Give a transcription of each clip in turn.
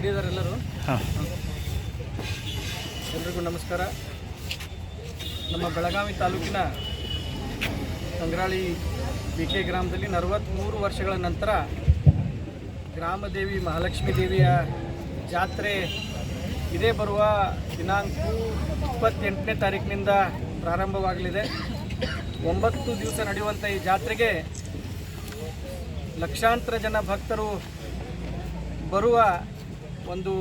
ಎಲ್ಲರೂ ಎಲ್ರಿಗೂ ನಮಸ್ಕಾರ. ನಮ್ಮ ಬೆಳಗಾವಿ ತಾಲೂಕಿನ ಸಂಗ್ರಾಳಿ ಬಿಕೆ ಗ್ರಾಮದಲ್ಲಿ 43 ವರ್ಷಗಳ ನಂತರ ಗ್ರಾಮದೇವಿ ಮಹಾಲಕ್ಷ್ಮೀ ದೇವಿಯ ಜಾತ್ರೆ ಇದೇ ಬರುವ ದಿನಾಂಕ 28ನೇ ತಾರೀಕಿನಿಂದ ಪ್ರಾರಂಭವಾಗಲಿದೆ. 9 ದಿವಸ ನಡೆಯುವಂಥ ಈ ಜಾತ್ರೆಗೆ ಲಕ್ಷಾಂತರ ಜನ ಭಕ್ತರು ಬರುವ ಒಂದು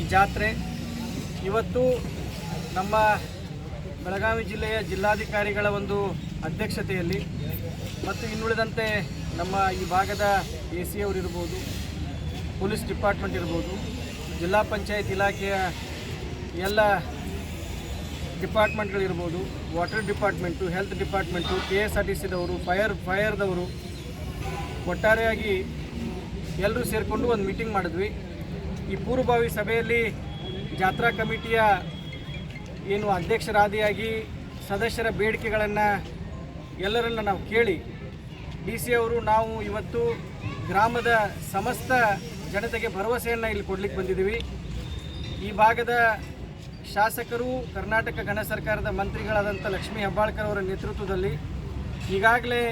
ಈ ಜಾತ್ರೆ ಇವತ್ತು ನಮ್ಮ ಬೆಳಗಾವಿ ಜಿಲ್ಲೆಯ ಜಿಲ್ಲಾಧಿಕಾರಿಗಳ ಒಂದು ಅಧ್ಯಕ್ಷತೆಯಲ್ಲಿ ಮತ್ತು ಇನ್ನುಳಿದಂತೆ ನಮ್ಮ ಈ ಭಾಗದ AC ಅವರು ಇರ್ಬೋದು, ಪೊಲೀಸ್ ಡಿಪಾರ್ಟ್ಮೆಂಟ್ ಇರ್ಬೋದು, ಜಿಲ್ಲಾ ಪಂಚಾಯತ್ ಇಲಾಖೆಯ ಎಲ್ಲ ಡಿಪಾರ್ಟ್ಮೆಂಟ್ಗಳಿರ್ಬೋದು, ವಾಟರ್ ಡಿಪಾರ್ಟ್ಮೆಂಟು, ಹೆಲ್ತ್ ಡಿಪಾರ್ಟ್ಮೆಂಟು, KSRTCದವರು, ಫೈರ್ದವರು ಒಟ್ಟಾರೆಯಾಗಿ ಎಲ್ಲರೂ ಸೇರಿಕೊಂಡು ಒಂದು ಮೀಟಿಂಗ್ ಮಾಡಿದ್ವಿ. ಈ ಪೂರ್ವಭಾವಿ ಸಭೆಯಲ್ಲಿ ಜಾತ್ರಾ ಕಮಿಟಿಯ ಏನು ಅಧ್ಯಕ್ಷರಾದಿಯಾಗಿ ಸದಸ್ಯರ ಬೇಡಿಕೆಗಳನ್ನು ಎಲ್ಲರನ್ನು ನಾವು ಕೇಳಿ DC ಅವರು ನಾವು ಇವತ್ತು ಗ್ರಾಮದ ಸಮಸ್ತ ಜನತೆಗೆ ಭರವಸೆಯನ್ನು ಇಲ್ಲಿ ಕೊಡಲಿಕ್ಕೆ ಬಂದಿದ್ದೀವಿ. ಈ ಭಾಗದ ಶಾಸಕರು, ಕರ್ನಾಟಕ ಗಣ ಸರ್ಕಾರದ ಮಂತ್ರಿಗಳಾದಂಥ ಲಕ್ಷ್ಮೀ ಹೆಬ್ಬಾಳ್ಕರ್ ಅವರ ನೇತೃತ್ವದಲ್ಲಿ ಈಗಾಗಲೇ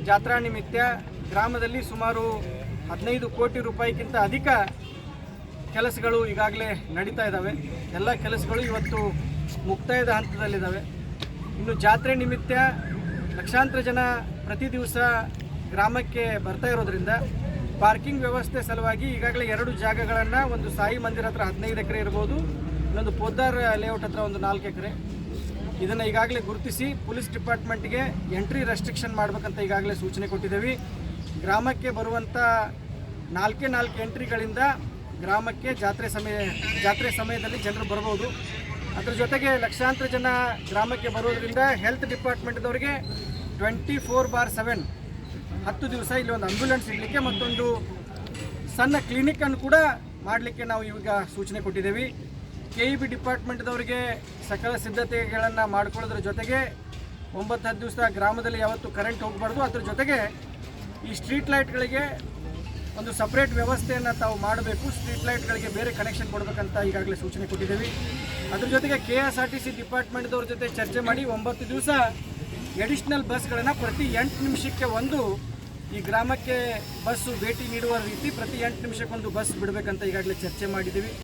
ಜಾತ್ರಾ ನಿಮಿತ್ತ ಗ್ರಾಮದಲ್ಲಿ ಸುಮಾರು 15 ಕೋಟಿ ರೂಪಾಯಿಗಿಂತ ಅಧಿಕ ಕೆಲಸಗಳು ಈಗಾಗಲೇ ನಡೀತಾ ಇದ್ದಾವೆ. ಎಲ್ಲ ಕೆಲಸಗಳು ಇವತ್ತು ಮುಕ್ತಾಯದ ಹಂತದಲ್ಲಿದ್ದಾವೆ. ಇನ್ನು ಜಾತ್ರೆ ನಿಮಿತ್ತ ಲಕ್ಷಾಂತರ ಜನ ಪ್ರತಿ ದಿವಸ ಗ್ರಾಮಕ್ಕೆ ಬರ್ತಾ ಇರೋದ್ರಿಂದ ಪಾರ್ಕಿಂಗ್ ವ್ಯವಸ್ಥೆ ಸಲುವಾಗಿ ಈಗಾಗಲೇ 2 ಜಾಗಗಳನ್ನು, ಒಂದು ಸಾಯಿ ಮಂದಿರ ಹತ್ರ 15 ಎಕರೆ ಇರ್ಬೋದು, ಇನ್ನೊಂದು ಪೋದ್ದಾರ್ ಲೇಔಟ್ ಹತ್ರ ಒಂದು 4 ಎಕರೆ, ಇದನ್ನು ಈಗಾಗಲೇ ಗುರುತಿಸಿ ಪೊಲೀಸ್ ಡಿಪಾರ್ಟ್ಮೆಂಟ್ಗೆ ಎಂಟ್ರಿ ರೆಸ್ಟ್ರಿಕ್ಷನ್ ಮಾಡಬೇಕಂತ ಈಗಾಗಲೇ ಸೂಚನೆ ಕೊಟ್ಟಿದ್ದೇವೆ. ಗ್ರಾಮಕ್ಕೆ ಬರುವಂಥ 4 ಎಂಟ್ರಿಗಳಿಂದ ಗ್ರಾಮಕ್ಕೆ ಜಾತ್ರೆ ಸಮಯದಲ್ಲಿ ಜನರು ಬರ್ಬೋದು. ಅದ್ರ ಜೊತೆಗೆ ಲಕ್ಷಾಂತರ ಜನ ಗ್ರಾಮಕ್ಕೆ ಬರೋದ್ರಿಂದ ಹೆಲ್ತ್ ಡಿಪಾರ್ಟ್ಮೆಂಟ್ದವರಿಗೆ 24/7 10 ದಿವಸ ಇಲ್ಲಿ ಒಂದು ಆಂಬ್ಯುಲೆನ್ಸ್ ಇಡಲಿಕ್ಕೆ ಮತ್ತೊಂದು ಸಣ್ಣ ಕ್ಲಿನಿಕನ್ನು ಕೂಡ ಮಾಡಲಿಕ್ಕೆ ನಾವು ಈಗ ಸೂಚನೆ ಕೊಟ್ಟಿದ್ದೇವೆ. KEB ಡಿಪಾರ್ಟ್ಮೆಂಟ್ದವರಿಗೆ ಸಕಲ ಸಿದ್ಧತೆಗಳನ್ನು ಮಾಡ್ಕೊಳ್ಳೋದ್ರ ಜೊತೆಗೆ 9-10 ದಿವಸ ಗ್ರಾಮದಲ್ಲಿ ಯಾವತ್ತೂ ಕರೆಂಟ್ ಹೋಗಬಾರ್ದು. ಅದ್ರ ಜೊತೆಗೆ ಈ ಸ್ಟ್ರೀಟ್ ಲೈಟ್ಗಳಿಗೆ ಒಂದು ಸಪ್ರೇಟ್ ವ್ಯವಸ್ಥೆಯನ್ನು ತಾವು ಮಾಡಬೇಕು. ಸ್ಟ್ರೀಟ್ ಲೈಟ್ಗಳಿಗೆ ಬೇರೆ ಕನೆಕ್ಷನ್ ಕೊಡಬೇಕಂತ ಈಗಾಗಲೇ ಸೂಚನೆ ಕೊಟ್ಟಿದ್ದೇವೆ. ಅದ್ರ ಜೊತೆಗೆ KSRTC ಡಿಪಾರ್ಟ್ಮೆಂಟ್ದವ್ರ ಜೊತೆ ಚರ್ಚೆ ಮಾಡಿ 9 ದಿವಸ ಎಡಿಷ್ನಲ್ ಬಸ್ಗಳನ್ನು ಪ್ರತಿ 8 ನಿಮಿಷಕ್ಕೆ ಒಂದು ಈ ಗ್ರಾಮಕ್ಕೆ ಬಸ್ಸು ಭೇಟಿ ನೀಡುವ ರೀತಿ ಪ್ರತಿ 8 ನಿಮಿಷಕ್ಕೊಂದು ಬಸ್ ಬಿಡಬೇಕಂತ ಈಗಾಗಲೇ ಚರ್ಚೆ ಮಾಡಿದ್ದೀವಿ.